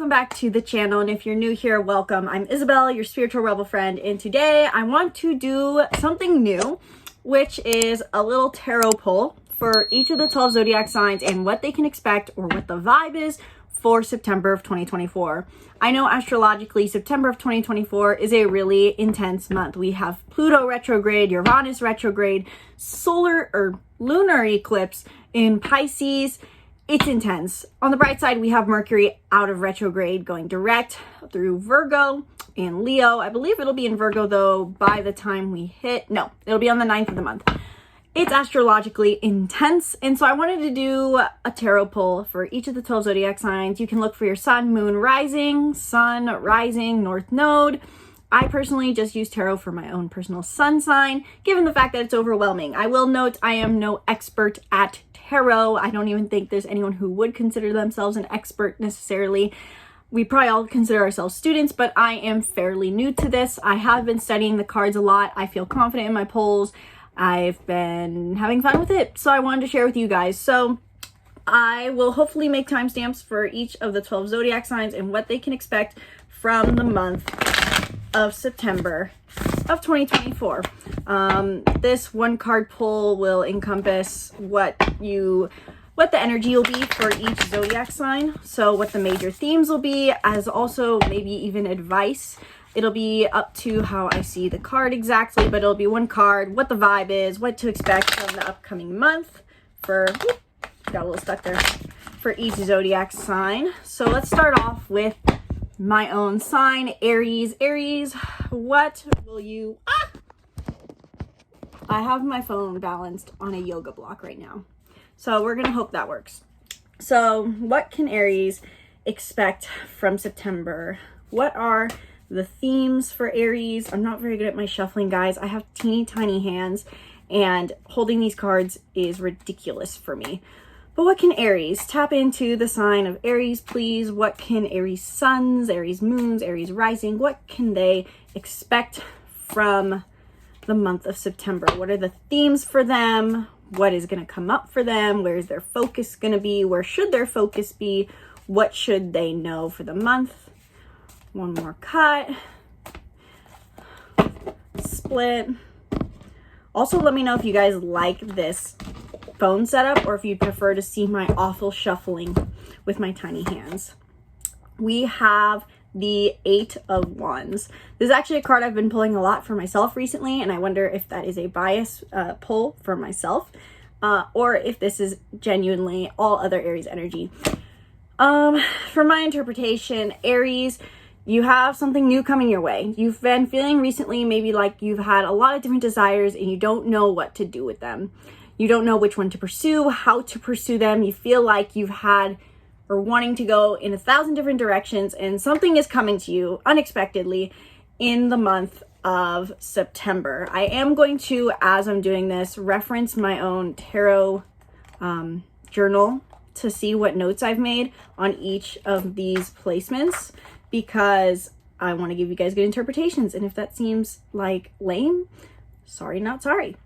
welcome back to the channel, and if you're new here, welcome. I'm Isabelle, your spiritual rebel friend, and today I want to do something new, which is a little tarot pull for each of the 12 zodiac signs and what they can expect or what the vibe is for September of 2024. I know astrologically September of 2024 is a really intense month. We have Pluto retrograde, Uranus retrograde, solar or lunar eclipse in Pisces. It's intense. On the bright side, we have Mercury out of retrograde going direct through Virgo and Leo. I believe it'll be in Virgo though by the time we hit, no, it'll be on the 9th of the month. It's astrologically intense, and so I wanted to do a tarot pull for each of the 12 zodiac signs. You can look for your sun, moon, rising, north node. I personally just use tarot for my own personal sun sign, given the fact that it's overwhelming. I will note I am no expert at tarot. I don't even think there's anyone who would consider themselves an expert necessarily. We probably all consider ourselves students, but I am fairly new to this. I have been studying the cards a lot. I feel confident in my polls. I've been having fun with it, so I wanted to share with you guys. So I will hopefully make timestamps for each of the 12 zodiac signs and what they can expect from the month of September of 2024. This one card pull will encompass what the energy will be for each zodiac sign. So what the major themes will be, as also maybe even advice. It'll be up to how I see the card exactly, but it'll be one card, what the vibe is, what to expect from the upcoming month for, got a little stuck there, for each zodiac sign. So let's start off with my own sign, Aries. Aries, what will you, I have my phone balanced on a yoga block right now. So we're going to hope that works. So what can Aries expect from September? What are the themes for Aries? I'm not very good at my shuffling, guys. I have teeny tiny hands and holding these cards is ridiculous for me. But what can Aries tap into the sign of Aries, please? What can Aries suns, Aries moons, Aries rising, what can they expect from the month of September? What are the themes for them? What is going to come up for them? Where is their focus going to be? Where should their focus be? What should they know for the month? One more cut. Split. Also, let me know if you guys like this phone setup or if you prefer to see my awful shuffling with my tiny hands. We have the 8 of Wands. This is actually a card I've been pulling a lot for myself recently, and I wonder if that is a bias pull for myself or if this is genuinely all other Aries energy. For my interpretation, Aries, you have something new coming your way. You've been feeling recently maybe like you've had a lot of different desires and you don't know what to do with them. You don't know which one to pursue, how to pursue them. You feel like you've had or wanting to go in 1,000 different directions, and something is coming to you unexpectedly in the month of September. I am going to, as I'm doing this, reference my own tarot journal to see what notes I've made on each of these placements, because I want to give you guys good interpretations. And if that seems like lame, sorry, not sorry.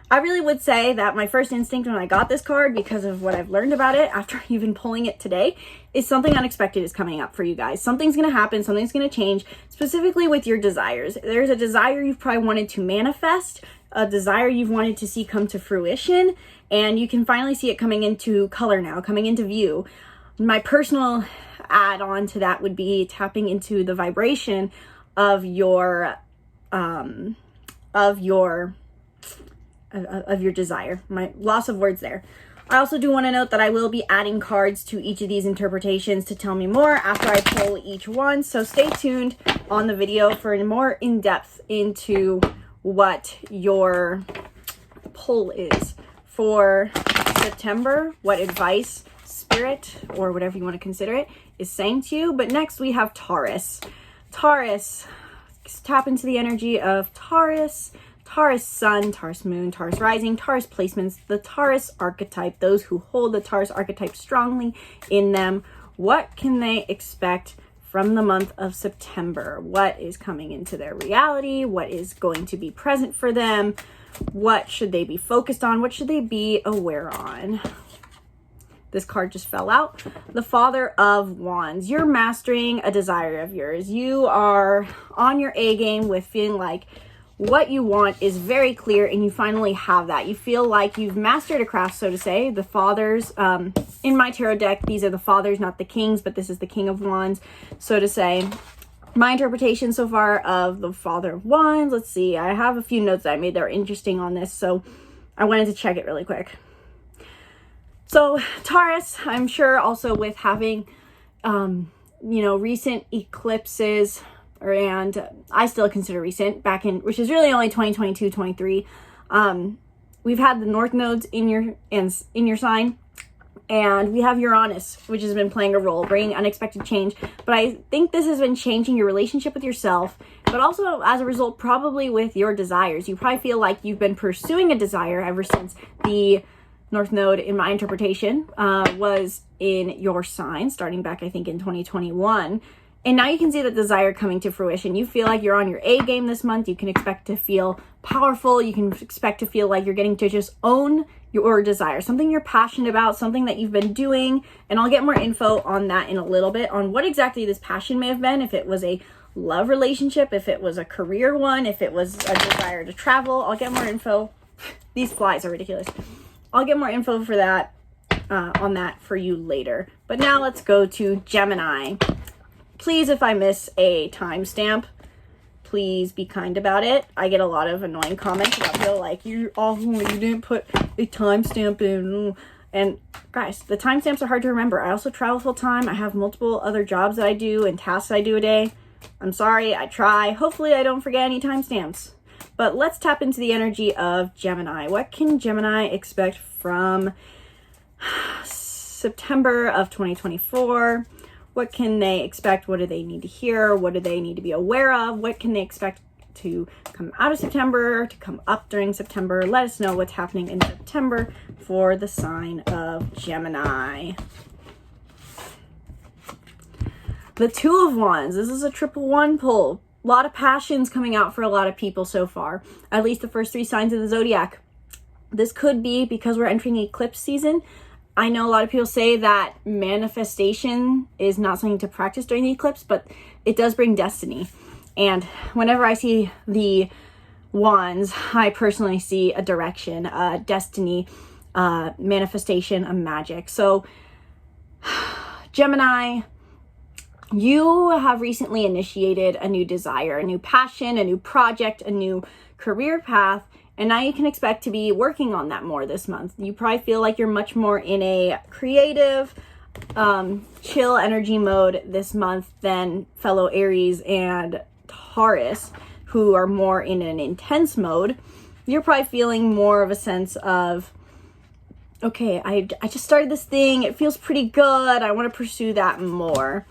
I really would say that my first instinct when I got this card, because of what I've learned about it after even pulling it today, is something unexpected is coming up for you guys. Something's going to happen. Something's going to change, specifically with your desires. There's a desire you've probably wanted to manifest, a desire you've wanted to see come to fruition, and you can finally see it coming into color now, coming into view. My personal add-on to that would be tapping into the vibration of your desire. My loss of words there. I also do want to note that I will be adding cards to each of these interpretations to tell me more after I pull each one. So stay tuned on the video for more in-depth into what your pull is for September, what advice Spirit, or whatever you want to consider it, is saying to you. But next we have Taurus. Taurus, tap into the energy of Taurus. Taurus sun, Taurus moon, Taurus rising, Taurus placements, the Taurus archetype, those who hold the Taurus archetype strongly in them. What can they expect from the month of September? What is coming into their reality? What is going to be present for them? What should they be focused on? What should they be aware on? this card just fell out. The Father of Wands. You're mastering a desire of yours. You are on your A game with feeling like what you want is very clear and you finally have that. You feel like you've mastered a craft, so to say. The fathers, in my tarot deck, these are the fathers, not the kings, but this is the King of Wands, so to say. My interpretation so far of the Father of Wands, let's see, I have a few notes that I made that are interesting on this, so I wanted to check it really quick. So Taurus, I'm sure also with having, recent eclipses, and I still consider recent, back in, which is really only 2022, 23. We've had the North nodes in your sign, and we have Uranus, which has been playing a role, bringing unexpected change. But I think this has been changing your relationship with yourself, but also as a result, probably with your desires. You probably feel like you've been pursuing a desire ever since the North node, in my interpretation, was in your sign, starting back, I think, in 2021. And now you can see that desire coming to fruition. You feel like you're on your A game this month. You can expect to feel powerful. You can expect to feel like you're getting to just own your desire, something you're passionate about, something that you've been doing. And I'll get more info on that in a little bit, on what exactly this passion may have been, if it was a love relationship, if it was a career one, if it was a desire to travel. I'll get more info. These flies are ridiculous. I'll get more info for that, on that for you later. But now let's go to Gemini. Please, if I miss a timestamp, please be kind about it. I get a lot of annoying comments about people like, you didn't put a timestamp in. And guys, the timestamps are hard to remember. I also travel full time. I have multiple other jobs that I do and tasks I do a day. I'm sorry, I try. Hopefully I don't forget any timestamps. But let's tap into the energy of Gemini. What can Gemini expect from September of 2024? What can they expect? What do they need to hear? What do they need to be aware of? What can they expect to come out of September, to come up during September? Let us know what's happening in September for the sign of Gemini. The Two of Wands. This is a triple one pull. A lot of passions coming out for a lot of people so far. At least the first 3 signs of the zodiac. This could be because we're entering eclipse season. I know a lot of people say that manifestation is not something to practice during the eclipse, but it does bring destiny. And whenever I see the wands, I personally see a direction, a destiny, manifestation, a magic. So Gemini, you have recently initiated a new desire, a new passion, a new project, a new career path. And now you can expect to be working on that more this month. You probably feel like you're much more in a creative, chill energy mode this month than fellow Aries and Taurus, who are more in an intense mode. You're probably feeling more of a sense of, okay, I just started this thing. It feels pretty good. I want to pursue that more.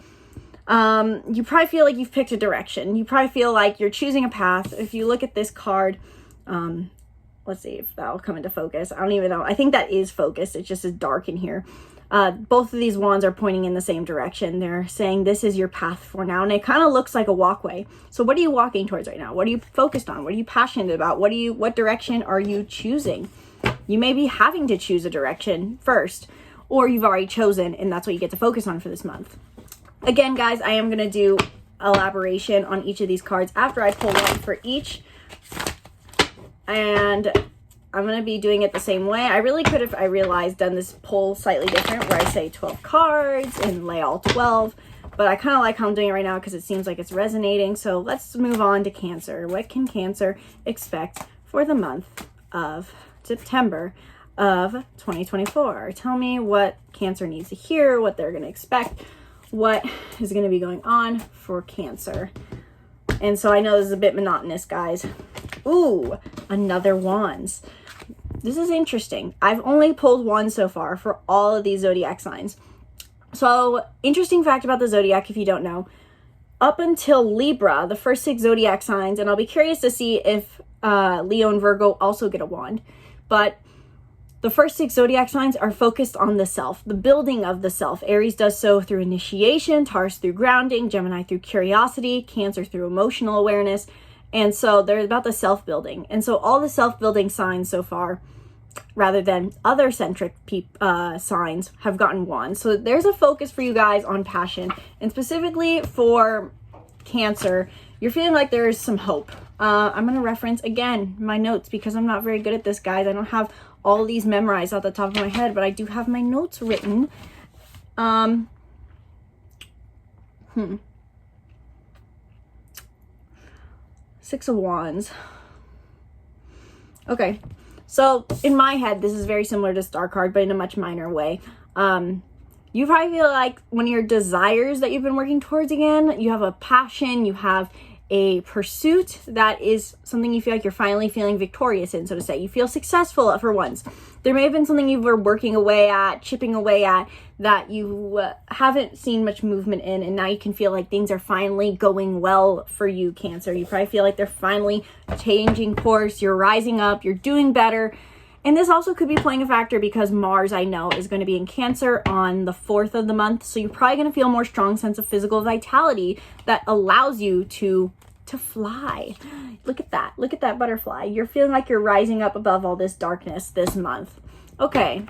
You probably feel like you've picked a direction. You probably feel like you're choosing a path. If you look at this card, let's see if that'll come into focus. I don't even know. I think that is focused. It just is dark in here. Both of these wands are pointing in the same direction. They're saying this is your path for now. And it kind of looks like a walkway. So what are you walking towards right now? What are you focused on? What are you passionate about? What direction are you choosing? You may be having to choose a direction first, or you've already chosen and that's what you get to focus on for this month. Again, guys, I am going to do elaboration on each of these cards after I pull one for each. And I'm going to be doing it the same way. I really could have, I realized, done this poll slightly different where I say 12 cards and lay all 12. But I kind of like how I'm doing it right now because it seems like it's resonating. So let's move on to Cancer. What can Cancer expect for the month of September of 2024? Tell me what Cancer needs to hear, what they're going to expect, what is going to be going on for Cancer. And so I know this is a bit monotonous, guys. Ooh, another wands. This is interesting. I've only pulled one so far for all of these zodiac signs. So, interesting fact about the zodiac, if you don't know, up until Libra, the first 6 zodiac signs, and I'll be curious to see if Leo and Virgo also get a wand, but the first 6 zodiac signs are focused on the self, the building of the self. Aries does so through initiation, Taurus through grounding, Gemini through curiosity, Cancer through emotional awareness. And so they're about the self-building. And so all the self-building signs so far rather than other centric signs have gotten Wands. So there's a focus for you guys on passion, and specifically for Cancer, you're feeling like there's some hope. I'm going to reference again my notes because I'm not very good at this, guys. I don't have all these memorized off the top of my head, but I do have my notes written. Six of Wands. Okay, so in my head, this is very similar to Star card, but in a much minor way. You probably feel like one of your desires that you've been working towards again, you have a passion, you have a pursuit that is something you feel like you're finally feeling victorious in, so to say. You feel successful for once. There may have been something you were working away at, chipping away at, that you haven't seen much movement in, and now you can feel like things are finally going well for you, Cancer. You probably feel like they're finally changing course, you're rising up, you're doing better. And this also could be playing a factor because Mars, I know, is going to be in Cancer on the 4th of the month. So you're probably going to feel a more strong sense of physical vitality that allows you to fly. Look at that. Look at that butterfly. You're feeling like you're rising up above all this darkness this month. Okay.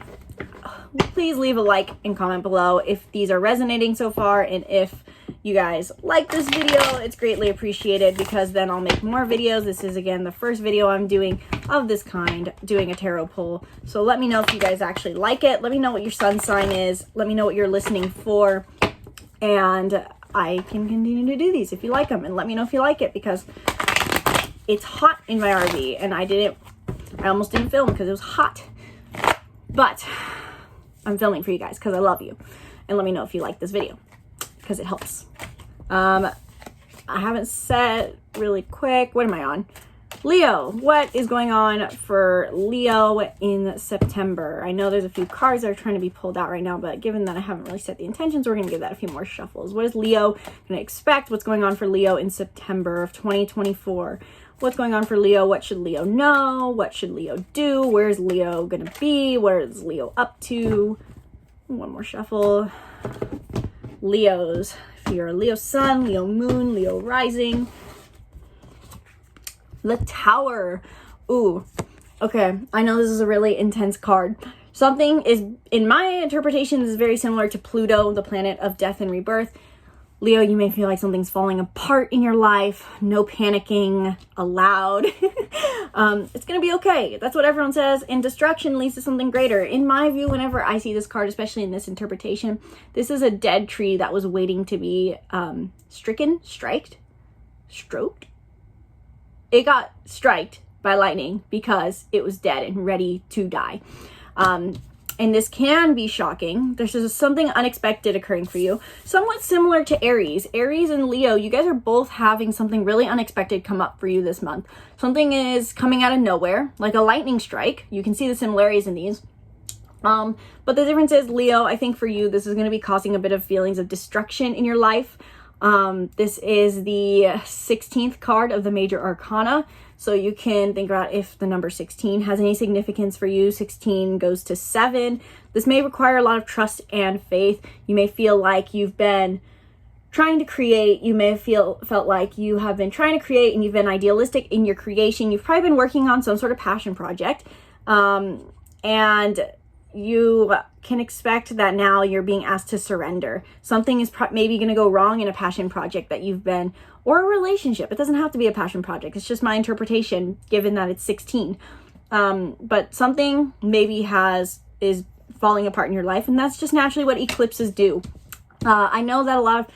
Please leave a like and comment below if these are resonating so far, and if you guys like this video, it's greatly appreciated because then I'll make more videos. This is, again, the first video I'm doing of this kind, doing a tarot pull. So let me know if you guys actually like it. Let me know what your sun sign is. Let me know what you're listening for, and I can continue to do these if you like them. And let me know if you like it because it's hot in my RV, and I almost didn't film because it was hot. But I'm filming for you guys because I love you. And let me know if you like this video because it helps. I haven't said really quick, what am I on? Leo, what is going on for Leo in September? I know there's a few cards that are trying to be pulled out right now, but given that I haven't really set the intentions, we're going to give that a few more shuffles. What is Leo going to expect? What's going on for Leo in September of 2024? What's going on for Leo? What should Leo know? What should Leo do? Where's Leo going to be? Where is Leo up to? One more shuffle. Leos. If you're a Leo sun, Leo moon, Leo rising. The Tower. Ooh. Okay. I know this is a really intense card. Something is, in my interpretation, is very similar to Pluto, the planet of death and rebirth. Leo, you may feel like something's falling apart in your life. No panicking allowed. It's going to be okay. That's what everyone says. And destruction leads to something greater. In my view, whenever I see this card, especially in this interpretation, this is a dead tree that was waiting to be stroked. It got striked by lightning because it was dead and ready to die. And this can be shocking. There's just something unexpected occurring for you. Somewhat similar to Aries. Aries and Leo, you guys are both having something really unexpected come up for you this month. Something is coming out of nowhere, like a lightning strike. You can see the similarities in these. But the difference is, Leo, I think for you, this is going to be causing a bit of feelings of destruction in your life. This is the 16th card of the major arcana. So you can think about if the number 16 has any significance for you. 16 goes to 7. This may require a lot of trust and faith. You may feel like you've been trying to create. You may have felt like you have been trying to create and you've been idealistic in your creation. You've probably been working on some sort of passion project. And you can expect that now you're being asked to surrender. Something is maybe going to go wrong in a passion project that you've been, or a relationship. It doesn't have to be a passion project. It's just my interpretation, given that it's 16. But something maybe is falling apart in your life, and that's just naturally what eclipses do. I know that a lot of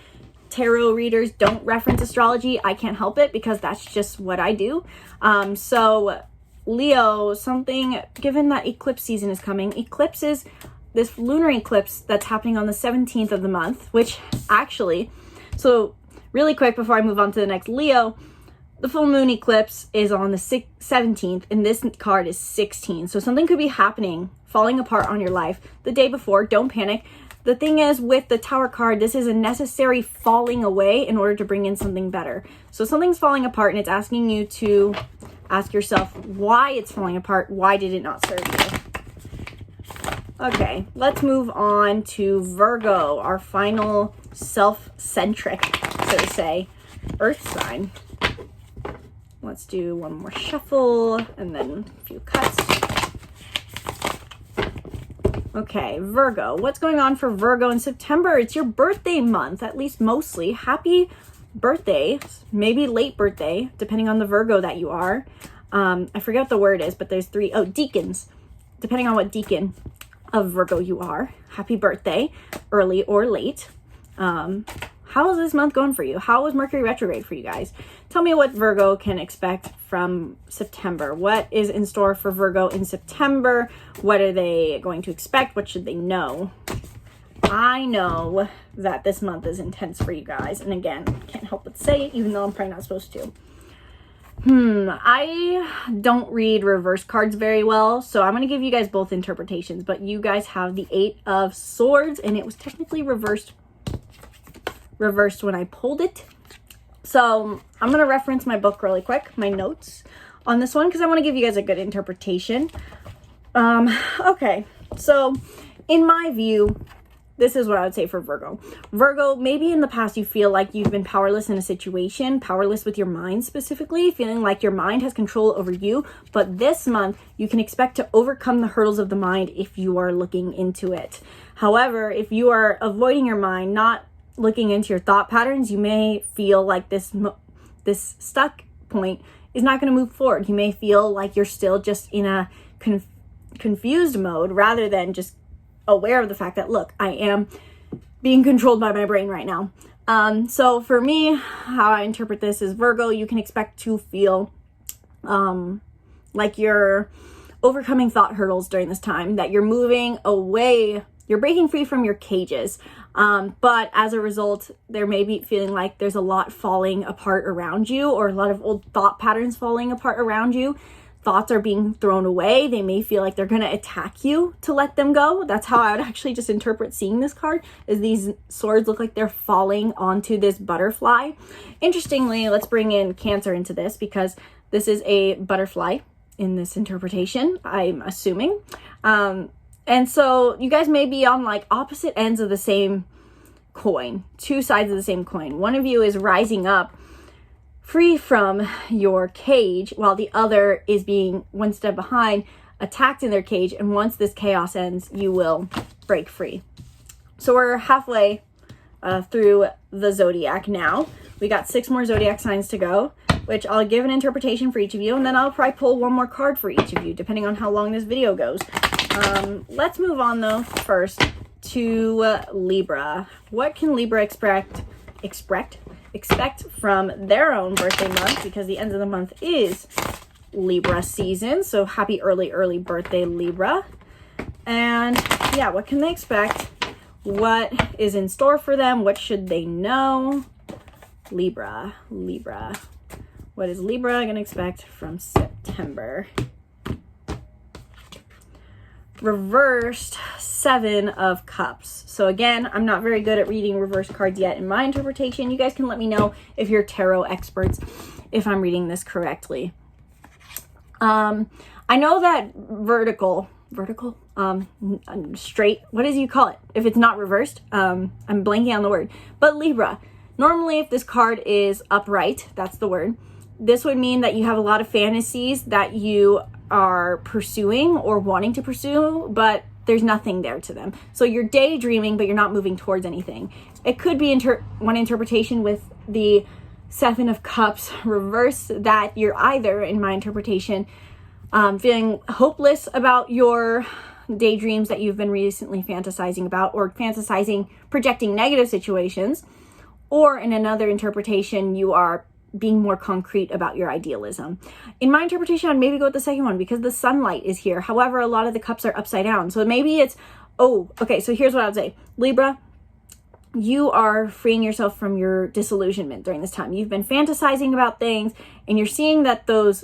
tarot readers don't reference astrology. I can't help it because that's just what I do. So Leo, given that eclipse season is coming, eclipses, this lunar eclipse that's happening on the 17th of the month, which actually, so really quick before I move on to the next Leo, the full moon eclipse is on the 17th, and this card is 16. So something could be happening, falling apart on your life the day before. Don't panic. The thing is, with the Tower card, this is a necessary falling away in order to bring in something better. So something's falling apart, and it's asking you to ask yourself why it's falling apart. Why did it not serve you? Okay, let's move on to Virgo, our final self-centric, so to say, earth sign. Let's do one more shuffle and then a few cuts. Okay, Virgo. What's going on for Virgo in September? It's your birthday month, at least mostly. Happy birthday, maybe late birthday, depending on the Virgo that you are. I forget what the word is, but there's three. Oh, deacons. Depending on what deacon of Virgo you are. Happy birthday, early or late. How is this month going for you? How was Mercury retrograde for you guys? Tell me what Virgo can expect from September. What is in store for Virgo in September? What are they going to expect? What should they know? I know that this month is intense for you guys. And again, can't help but say it, even though I'm probably not supposed to. I don't read reverse cards very well, so I'm going to give you guys both interpretations. But you guys have the 8 of Swords, and it was technically reversed when I pulled it. So I'm going to reference my book really quick, my notes on this one, because I want to give you guys a good interpretation. Okay, so in my view, this is what I would say for Virgo. Virgo, maybe in the past you feel like you've been powerless in a situation, powerless with your mind specifically, feeling like your mind has control over you. But this month, you can expect to overcome the hurdles of the mind if you are looking into it. However, if you are avoiding your mind, not looking into your thought patterns, you may feel like this stuck point is not going to move forward. You may feel like you're still just in a confused mode rather than just aware of the fact that, look, I am being controlled by my brain right now. So for me, how I interpret this is Virgo, you can expect to feel like you're overcoming thought hurdles during this time, that you're moving away, you're breaking free from your cages. But as a result, there may be feeling like there's a lot falling apart around you, or a lot of old thought patterns falling apart around you. Thoughts are being thrown away. They may feel like they're going to attack you to let them go. That's how I would actually just interpret seeing this card, is these swords look like they're falling onto this butterfly. Interestingly, let's bring in Cancer into this, because this is a butterfly in this interpretation, I'm assuming. And so you guys may be on like opposite ends of the same coin, 2 sides of the same coin. One of you is rising up free from your cage, while the other is being one step behind, attacked in their cage. And once this chaos ends, you will break free. So we're halfway through the zodiac now. We got 6 more zodiac signs to go, which I'll give an interpretation for each of you, and then I'll probably pull one more card for each of you, depending on how long this video goes. Let's move on though first to Libra. What can Libra expect from their own birthday month, because the end of the month is Libra season. So happy early birthday, Libra. And yeah, what can they expect? What is in store for them? What should they know? Libra. What is Libra going to expect from September? Reversed 7 of Cups. So again, I'm not very good at reading reverse cards yet in my interpretation. You guys can let me know if you're tarot experts, if I'm reading this correctly. I know that straight, what do you call it if it's not reversed? I'm blanking on the word. But Libra, normally if this card is upright, that's the word, this would mean that you have a lot of fantasies that you are pursuing or wanting to pursue, but there's nothing there to them. So you're daydreaming, but you're not moving towards anything. It could be one interpretation with the 7 of Cups reverse, that you're either, in my interpretation, feeling hopeless about your daydreams that you've been recently fantasizing about, or projecting negative situations, or in another interpretation, you are being more concrete about your idealism. In my interpretation, I'd maybe go with the second one, because the sunlight is here. However, a lot of the cups are upside down. So maybe it's, okay, so here's what I would say. Libra, you are freeing yourself from your disillusionment during this time. You've been fantasizing about things, and you're seeing that those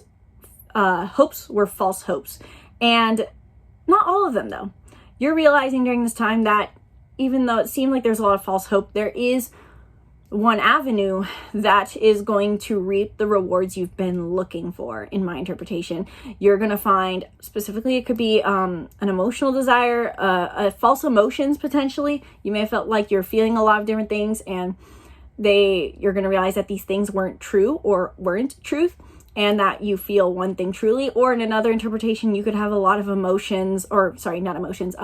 hopes were false hopes. And not all of them, though. You're realizing during this time that even though it seemed like there's a lot of false hope, there is one avenue that is going to reap the rewards you've been looking for. In my interpretation, you're going to find, specifically, it could be an emotional desire, false emotions potentially. You may have felt like you're feeling a lot of different things, and you're going to realize that these things weren't true or weren't truth, and that you feel one thing truly. Or in another interpretation, you could have a lot of emotions, or sorry, not emotions,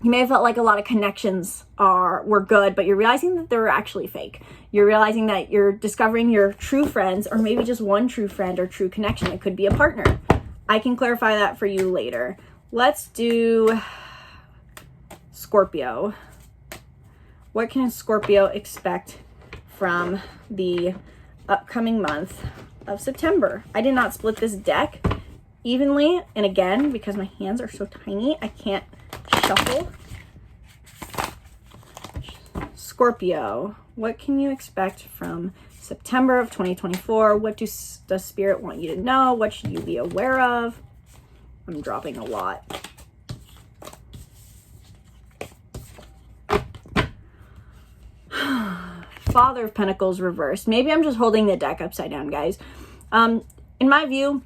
You may have felt like a lot of connections were good, but you're realizing that they were actually fake. You're realizing that you're discovering your true friends, or maybe just one true friend or true connection. It could be a partner. I can clarify that for you later. Let's do Scorpio. What can Scorpio expect from the upcoming month of September? I did not split this deck evenly, and again, because my hands are so tiny, I can't shuffle. Scorpio, what can you expect from September of 2024? What does Spirit want you to know? What should you be aware of? I'm dropping a lot. Father of Pentacles reversed. Maybe I'm just holding the deck upside down, guys. In my view,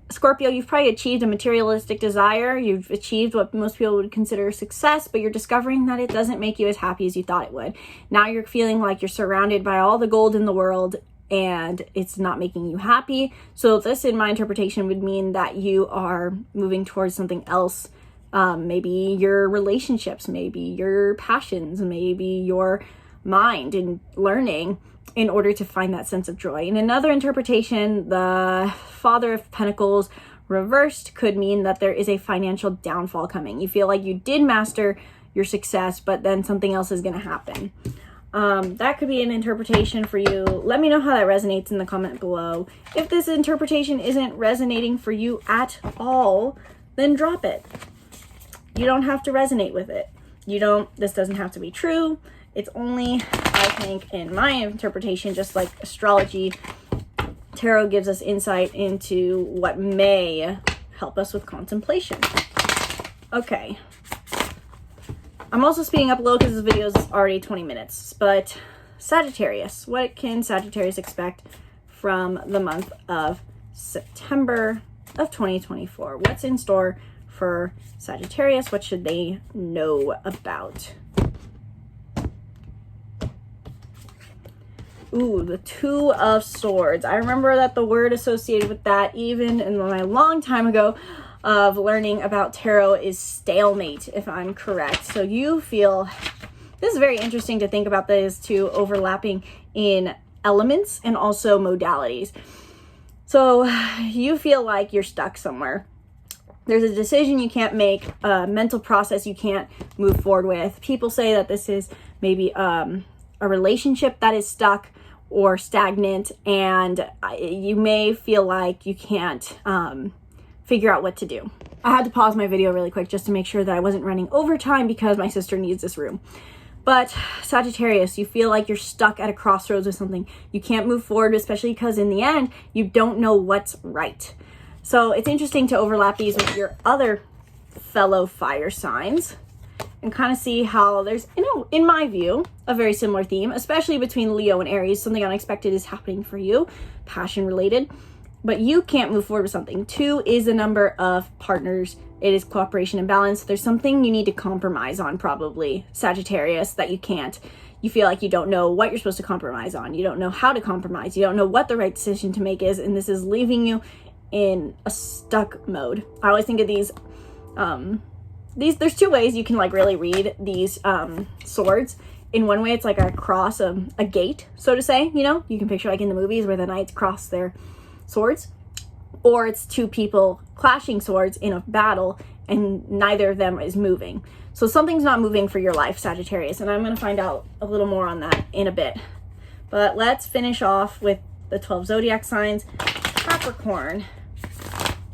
Scorpio, you've probably achieved a materialistic desire. You've achieved what most people would consider a success, but you're discovering that it doesn't make you as happy as you thought it would. Now you're feeling like you're surrounded by all the gold in the world and it's not making you happy. So this, in my interpretation, would mean that you are moving towards something else. Maybe your relationships, maybe your passions, maybe your mind and learning, in order to find that sense of joy. In another interpretation, the Father of Pentacles reversed could mean that there is a financial downfall coming. You feel like you did master your success, but then something else is going to happen. That could be an interpretation for you. Let me know how that resonates in the comment below. If this interpretation isn't resonating for you at all, then drop it. You don't have to resonate with it. This doesn't have to be true. It's only, I think, in my interpretation, just like astrology, tarot gives us insight into what may help us with contemplation. Okay. I'm also speeding up a little because this video is already 20 minutes. But Sagittarius, what can Sagittarius expect from the month of September of 2024? What's in store for Sagittarius? What should they know about? Ooh, the Two of Swords. I remember that the word associated with that, even in my long time ago of learning about tarot, is stalemate, if I'm correct. So you feel, this is very interesting to think about these two overlapping in elements and also modalities. So you feel like you're stuck somewhere. There's a decision you can't make, a mental process you can't move forward with. People say that this is maybe a relationship that is stuck or stagnant, and you may feel like you can't figure out what to do. I had to pause my video really quick just to make sure that I wasn't running overtime because my sister needs this room. But Sagittarius, you feel like you're stuck at a crossroads with something. You can't move forward, especially because in the end, you don't know what's right. So it's interesting to overlap these with your other fellow fire signs and kind of see how there's, in my view, a very similar theme, especially between Leo and Aries. Something unexpected is happening for you, passion related, but you can't move forward with something. 2 is the number of partners. It is cooperation and balance. There's something you need to compromise on, probably, Sagittarius, that you can't. You feel like you don't know what you're supposed to compromise on. You don't know how to compromise. You don't know what the right decision to make is, and this is leaving you in a stuck mode. I always think of these there's 2 ways you can like really read these swords. In one way, it's like a cross of a gate, so to say, you can picture like in the movies where the knights cross their swords, or it's 2 people clashing swords in a battle and neither of them is moving. So something's not moving for your life, Sagittarius, and I'm going to find out a little more on that in a bit. But let's finish off with the 12 zodiac signs. Capricorn.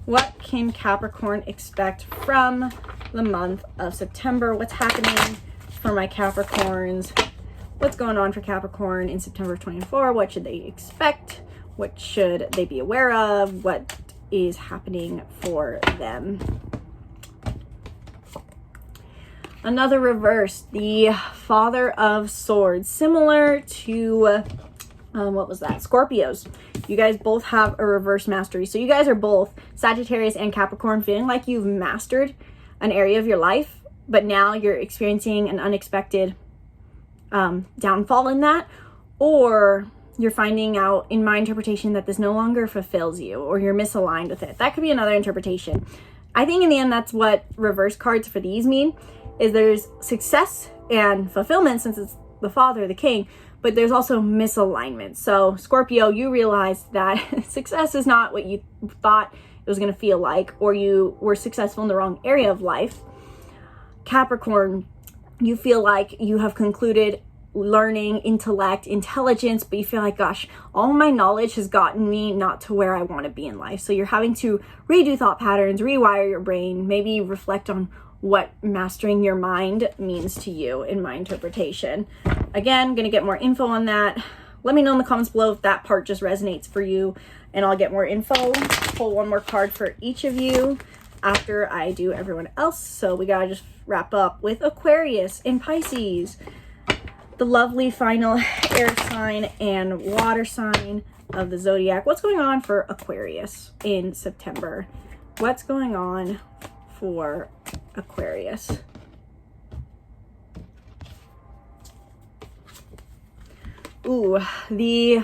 What can Capricorn expect from the month of September? What's happening for my Capricorns? What's going on for Capricorn in September 24? What should they expect? What should they be aware of? What is happening for them? Another reverse, the Father of Swords, similar to what was that? Scorpios. You guys both have a reverse mastery. So you guys are both, Sagittarius and Capricorn, feeling like you've mastered an area of your life, but now you're experiencing an unexpected downfall in that, or you're finding out, in my interpretation, that this no longer fulfills you, or you're misaligned with it. That could be another interpretation. I think in the end, that's what reverse cards for these mean, is there's success and fulfillment since it's the father, the king, but there's also misalignment. So Scorpio, you realized that success is not what you thought it was going to feel like, or you were successful in the wrong area of life. Capricorn, you feel like you have concluded learning, intellect, intelligence, but you feel like, gosh, all my knowledge has gotten me not to where I want to be in life. So you're having to redo thought patterns, rewire your brain, maybe reflect on what mastering your mind means to you in my interpretation. Again, I'm going to get more info on that. Let me know in the comments below if that part just resonates for you, and I'll get more info. Pull one more card for each of you after I do everyone else. So we gotta just wrap up with Aquarius and Pisces, the lovely final air sign and water sign of the zodiac. What's going on for Aquarius in September? What's going on for Aquarius? Ooh, I feel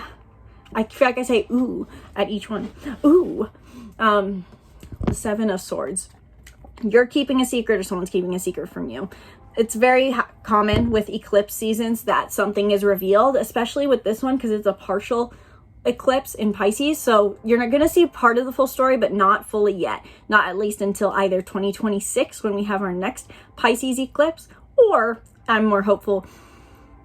like I say ooh at each one. Ooh, the Seven of Swords. You're keeping a secret, or someone's keeping a secret from you. It's very common with eclipse seasons that something is revealed, especially with this one because it's a partial eclipse in Pisces. So you're not going to see part of the full story, but not fully yet. Not at least until either 2026 when we have our next Pisces eclipse, or I'm more hopeful,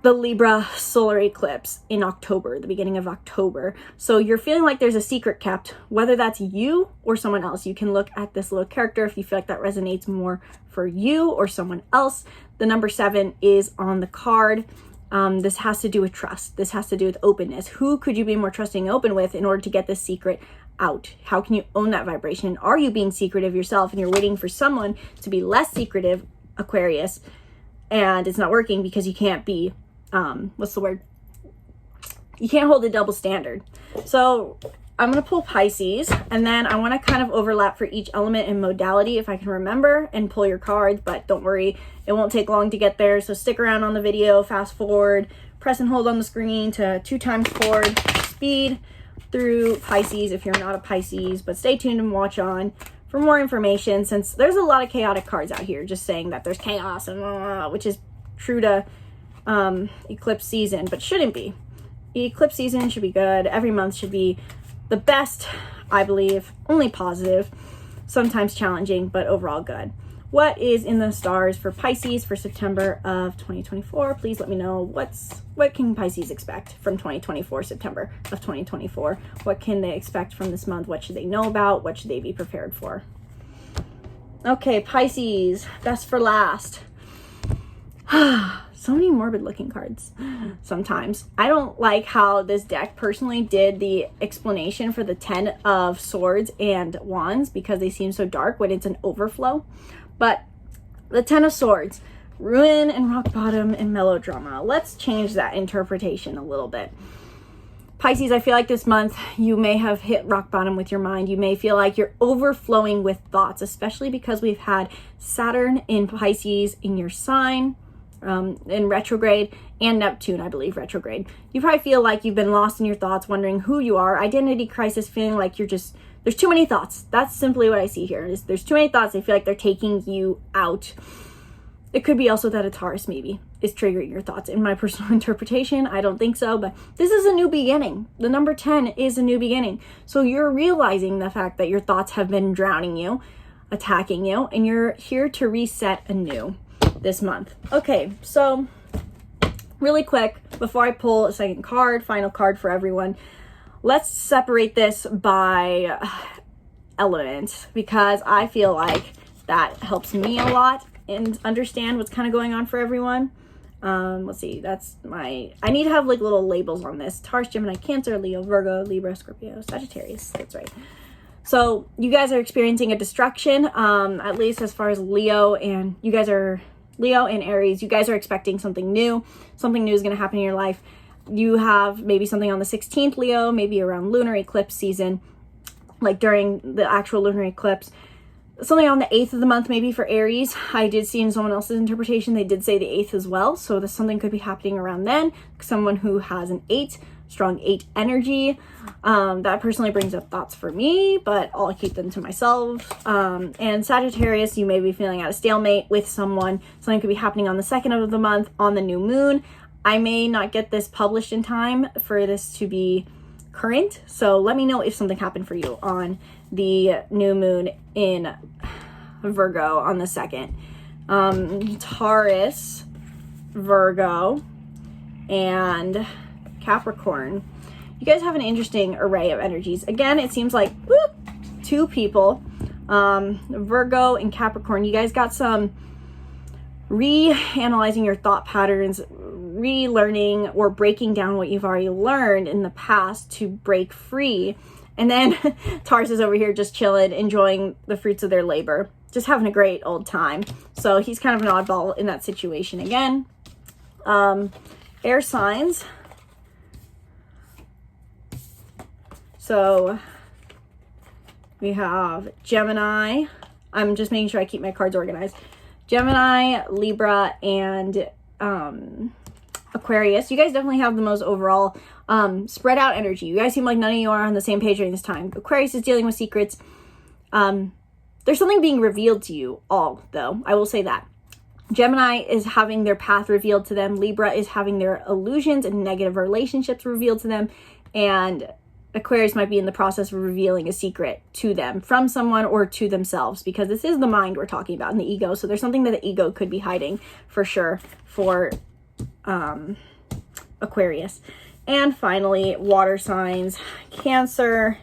the Libra solar eclipse in October, the beginning of October. So you're feeling like there's a secret kept, whether that's you or someone else. You can look at this little character if you feel like that resonates more for you or someone else. The number 7 is on the card. This has to do with trust. This has to do with openness. Who could you be more trusting and open with in order to get this secret out? How can you own that vibration? And are you being secretive yourself and you're waiting for someone to be less secretive, Aquarius, and it's not working because you can't be what's the word? You can't hold a double standard. So I'm going to pull Pisces, and then I want to kind of overlap for each element and modality if I can remember, and pull your cards, but don't worry, it won't take long to get there. So stick around on the video, fast forward, press and hold on the screen to 2 times forward speed through Pisces if you're not a Pisces, but stay tuned and watch on for more information, since there's a lot of chaotic cards out here, just saying that there's chaos and which is true to eclipse season, but shouldn't be. Eclipse season should be good. Every month should be the best, I believe. Only positive, sometimes challenging, but overall good. What is in the stars for Pisces for September of 2024? Please let me know what can Pisces expect from 2024, September of 2024. What can they expect from this month? What should they know about? What should they be prepared for? Okay, Pisces, best for last. So many morbid looking cards sometimes. I don't like how this deck personally did the explanation for the 10 of Swords and Wands because they seem so dark when it's an overflow. But the 10 of Swords, ruin and rock bottom and melodrama. Let's change that interpretation a little bit. Pisces, I feel like this month you may have hit rock bottom with your mind. You may feel like you're overflowing with thoughts, especially because we've had Saturn in Pisces in your sign, in retrograde, and Neptune, I believe, retrograde. You probably feel like you've been lost in your thoughts, wondering who you are, identity crisis, feeling like you're just, there's too many thoughts. That's simply what I see here. There's too many thoughts. I feel like they're taking you out. It could be also that a Taurus maybe is triggering your thoughts. In my personal interpretation, I don't think so, but this is a new beginning. The number 10 is a new beginning. So you're realizing the fact that your thoughts have been drowning you, attacking you, and you're here to reset anew this month. Okay, so really quick, before I pull a second card, final card for everyone, let's separate this by element, because I feel like that helps me a lot and understand what's kind of going on for everyone. Let's see, I need to have like little labels on this. Taurus, Gemini, Cancer, Leo, Virgo, Libra, Scorpio, Sagittarius. That's right. So you guys are experiencing a destruction, at least as far as Leo and Aries. You guys are expecting something new. Something new is going to happen in your life. You have maybe something on the 16th, Leo, maybe around lunar eclipse season, like during the actual lunar eclipse. Something on the 8th of the month, maybe for Aries. I did see in someone else's interpretation, they did say the 8th as well. So something could be happening around then. Someone who has an 8 strong 8 energy. That personally brings up thoughts for me, but I'll keep them to myself. And Sagittarius, you may be feeling at a stalemate with someone. Something could be happening on the 2nd of the month on the new moon. I may not get this published in time for this to be current, so let me know if something happened for you on the new moon in Virgo on the 2nd. Taurus, Virgo, and Capricorn. You guys have an interesting array of energies. Again, it seems like 2 people, Virgo and Capricorn. You guys got some reanalyzing your thought patterns, relearning or breaking down what you've already learned in the past to break free. And then Taurus is over here just chilling, enjoying the fruits of their labor, just having a great old time. So he's kind of an oddball in that situation again. Air signs. So we have Gemini. I'm just making sure I keep my cards organized. Gemini, Libra, and Aquarius. You guys definitely have the most overall spread out energy. You guys seem like none of you are on the same page during this time. Aquarius is dealing with secrets. There's something being revealed to you all, though. I will say that. Gemini is having their path revealed to them. Libra is having their illusions and negative relationships revealed to them. And Aquarius might be in the process of revealing a secret to them from someone or to themselves, because this is the mind we're talking about and the ego. So there's something that the ego could be hiding for sure for Aquarius. And finally, water signs, Cancer,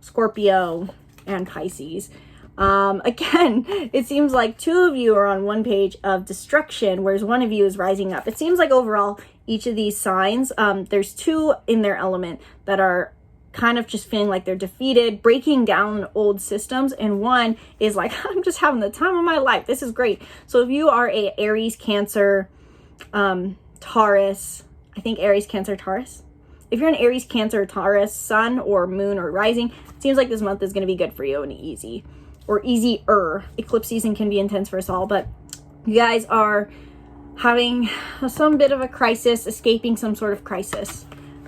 Scorpio, and Pisces. Again, it seems like 2 of you are on one page of destruction, whereas 1 of you is rising up. It seems like overall, each of these signs, there's 2 in their element that are kind of just feeling like they're defeated, breaking down old systems, and 1 is like, I'm just having the time of my life. This is great. So if you are a Aries, Cancer, Taurus, I think Aries, Cancer, Taurus. If you're an Aries, Cancer, Taurus, sun or moon or rising, it seems like this month is going to be good for you and easy. Or easier. Eclipse season can be intense for us all, but you guys are having some bit of a crisis, escaping some sort of crisis,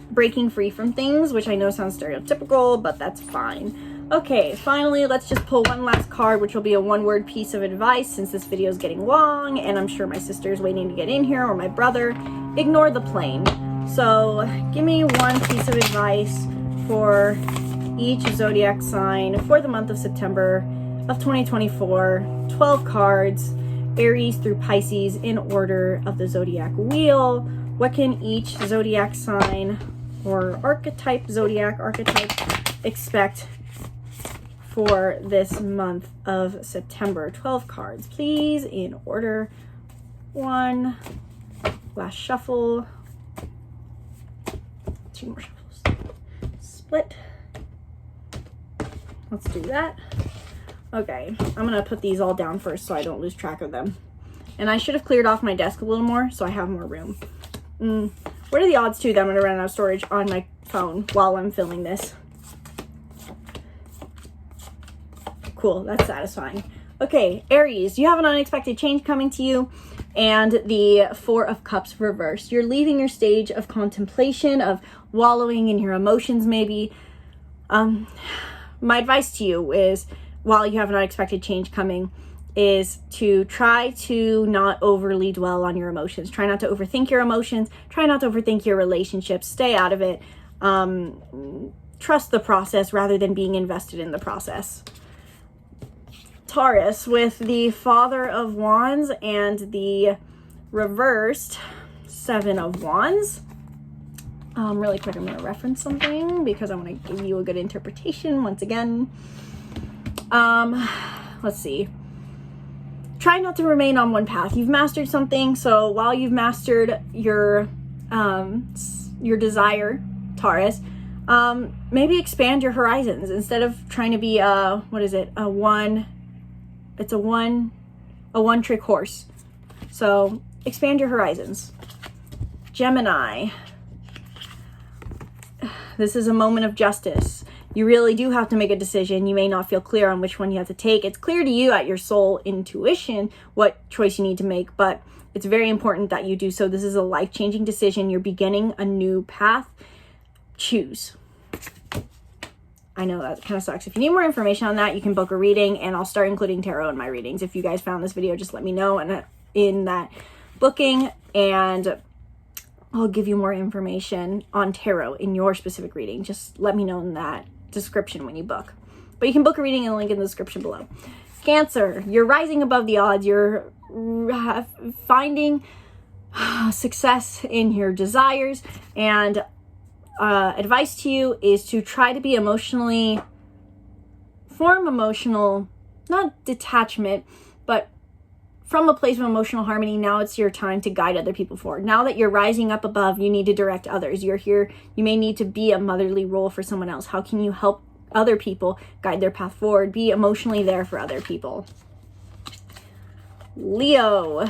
breaking free from things, which I know sounds stereotypical, but that's fine. Okay, finally, let's just pull one last card, which will be a 1-word piece of advice since this video is getting long, and I'm sure my sister is waiting to get in here, or my brother. Ignore the plane. So give me one piece of advice for each zodiac sign for the month of September of 2024. 12 cards, Aries through Pisces in order of the zodiac wheel. What can each zodiac sign or zodiac archetype expect for this month of September? 12 cards, please, in order. 1, last shuffle, 2 more shuffles, split. Let's do that. Okay, I'm gonna put these all down first so I don't lose track of them. And I should have cleared off my desk a little more so I have more room. What are the odds too that I'm gonna run out of storage on my phone while I'm filming this? Cool, that's satisfying. Okay, Aries, you have an unexpected change coming to you, and the 4 of Cups reversed. You're leaving your stage of contemplation, of wallowing in your emotions maybe. My advice to you is, while you have an unexpected change coming, is to try to not overly dwell on your emotions. Try not to overthink your emotions. Try not to overthink your relationships. Stay out of it. Trust the process rather than being invested in the process. Taurus, with the Father of Wands and the reversed 7 of Wands. Really quick, I'm going to reference something because I want to give you a good interpretation once again. Let's see. Try not to remain on one path. You've mastered something, so while you've mastered your desire, Taurus, maybe expand your horizons instead of trying to be a one-trick horse. So expand your horizons. Gemini, this is a moment of justice. you really do have to make a decision. You may not feel clear on which one you have to take. It's clear to you at your soul intuition what choice you need to make, but it's very important that you do so. This is a life-changing decision. You're beginning a new path. Choose. I know that kind of sucks. If you need more information on that, you can book a reading, and I'll start including tarot in my readings. If you guys found this video, just let me know in that booking, and I'll give you more information on tarot in your specific reading. Just let me know in that description when you book. But you can book a reading in the link in the description below. Cancer, you're rising above the odds. You're finding success in your desires, and advice to you is to try to be form emotional, not detachment, but from a place of emotional harmony. Now it's your time to guide other people forward. Now that you're rising up above, you need to direct others. You're here, you may need to be a motherly role for someone else. How can you help other people guide their path forward? Be emotionally there for other people. Leo,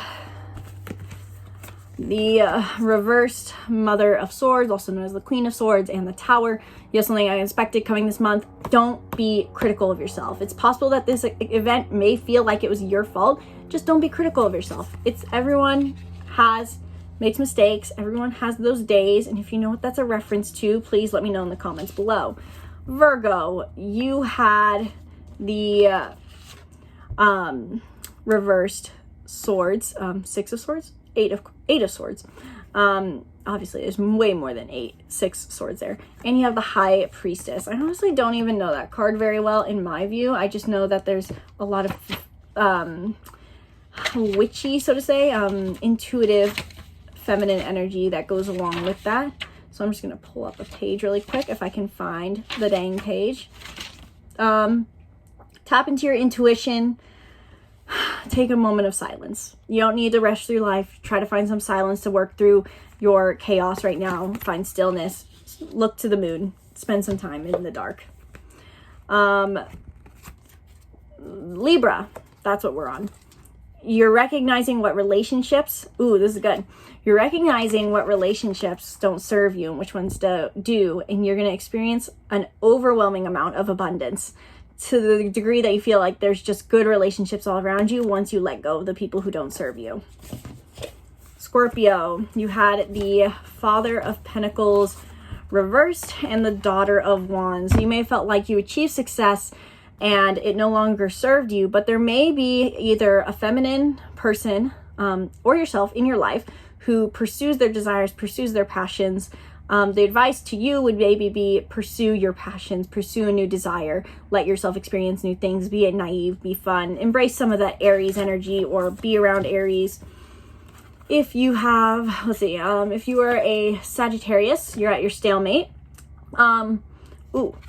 the reversed Mother of Swords, also known as the Queen of Swords, and the Tower. You have something unexpected coming this month. Don't be critical of yourself. It's possible that this event may feel like it was your fault. Just don't be critical of yourself. Everyone makes mistakes. Everyone has those days. And if you know what that's a reference to, please let me know in the comments below. Virgo, you had the reversed swords, 6 of swords, 8 of swords. Obviously there's way more than 6 swords there. And you have the High Priestess. I honestly don't even know that card very well in my view. I just know that there's a lot of witchy, so to say, intuitive feminine energy that goes along with that. So I'm just going to pull up a page really quick if I can find the dang page. Tap into your intuition. Take a moment of silence. You don't need to rush through life. Try to find some silence to work through your chaos right now. Find stillness. Look to the moon. Spend some time in the dark. Libra, that's what we're on. You're recognizing what relationships, this is good. You're recognizing what relationships don't serve you and which ones do, and you're going to experience an overwhelming amount of abundance to the degree that you feel like there's just good relationships all around you once you let go of the people who don't serve you. Scorpio, you had the Father of Pentacles reversed and the Daughter of Wands. You may have felt like you achieved success and it no longer served you, but there may be either a feminine person or yourself in your life who pursues their desires, pursues their passions. The advice to you would maybe be pursue your passions, pursue a new desire, let yourself experience new things, be naive, be fun, embrace some of that Aries energy or be around Aries. If you have, if you are a Sagittarius, you're at your stalemate.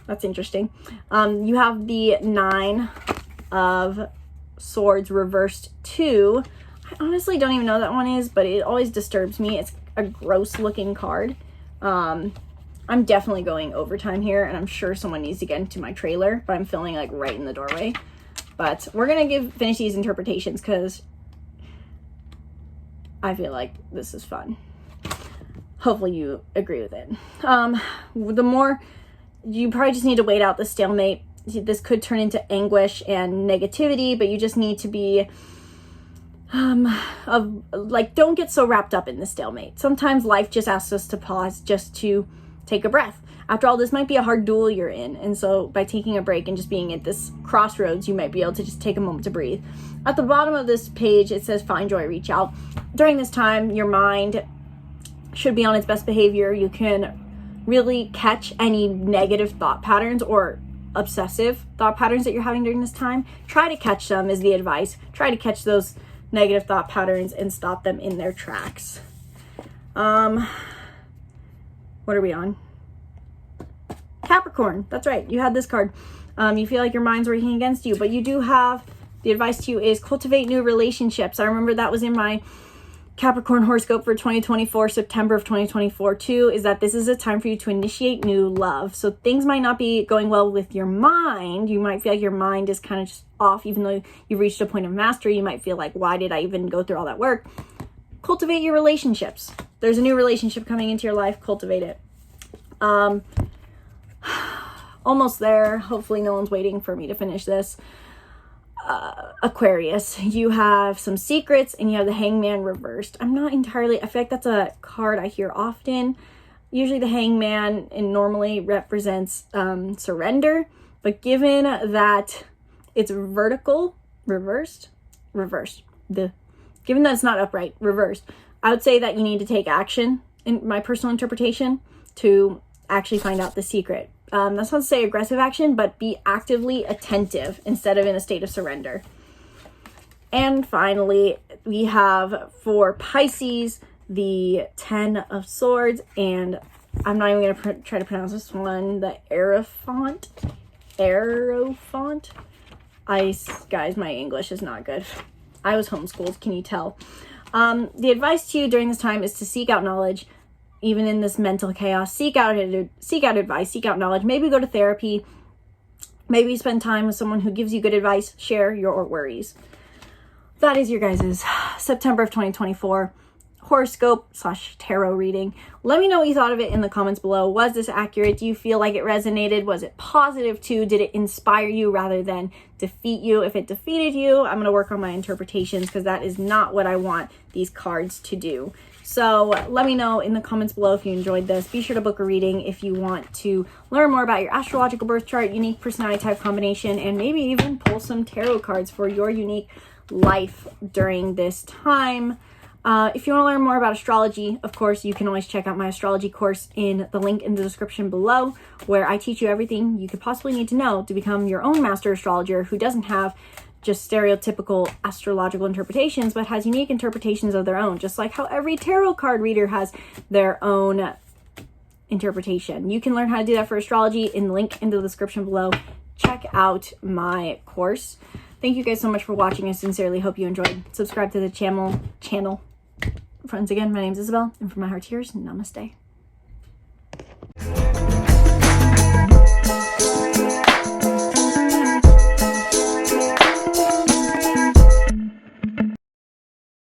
That's interesting. You have the 9 of Swords reversed 2. I honestly don't even know what that one is, but it always disturbs me. It's a gross looking card. I'm definitely going overtime here, and I'm sure someone needs to get into my trailer, but I'm filming like right in the doorway. But we're gonna finish these interpretations because I feel like this is fun. Hopefully you agree with it. You probably just need to wait out the stalemate. This could turn into anguish and negativity, but you just need to be don't get so wrapped up in the stalemate. Sometimes life just asks us to pause just to take a breath. After all, this might be a hard duel you're in, and so by taking a break and just being at this crossroads, you might be able to just take a moment to breathe. At the bottom of this page, it says find joy, reach out. During this time, your mind should be on its best behavior. You can really catch any negative thought patterns or obsessive thought patterns that you're having during this time. Try to catch them is the advice. Try to catch those negative thought patterns and stop them in their tracks. What are we on? Capricorn. That's right. You had this card. You feel like your mind's working against you, but you do have, the advice to you is cultivate new relationships. I remember that was in my Capricorn horoscope for 2024, September of 2024 too, is that this is a time for you to initiate new love. So things might not be going well with your mind. You might feel like your mind is kind of just off, even though you've reached a point of mastery. You might feel like, why did I even go through all that work? Cultivate your relationships. There's a new relationship coming into your life. Cultivate it. almost there. Hopefully no one's waiting for me to finish this. Aquarius, you have some secrets and you have the Hangman reversed. I'm not entirely, I feel like that's a card I hear often. Usually the Hangman and normally represents surrender, but given that it's vertical, reversed, given that it's not upright, reversed, I would say that you need to take action, in my personal interpretation, to actually find out the secret. That's not to say aggressive action, but be actively attentive instead of in a state of surrender. And finally, we have for Pisces, the 10 of Swords, and I'm not even going to try to pronounce this one, the Aerophant. Guys, my English is not good. I was homeschooled, can you tell? The advice to you during this time is to seek out knowledge. Even in this mental chaos, seek out advice, seek out knowledge. Maybe go to therapy. Maybe spend time with someone who gives you good advice. Share your worries. That is your guys' September of 2024 horoscope / tarot reading. Let me know what you thought of it in the comments below. Was this accurate? Do you feel like it resonated? Was it positive too? Did it inspire you rather than defeat you? If it defeated you, I'm going to work on my interpretations because that is not what I want these cards to do. So let me know in the comments below if you enjoyed this. Be sure to book a reading if you want to learn more about your astrological birth chart, unique personality type combination, and maybe even pull some tarot cards for your unique life during this time. If you want to learn more about astrology, of course, you can always check out my astrology course in the link in the description below, where I teach you everything you could possibly need to know to become your own master astrologer who doesn't have just stereotypical astrological interpretations, but has unique interpretations of their own, just like how every tarot card reader has their own interpretation. You can learn how to do that for astrology in the link in the description below. Check out my course. Thank you guys so much for watching. I sincerely hope you enjoyed. Subscribe to the channel. Once again, my name is Isabelle, and from my heart to yours, namaste.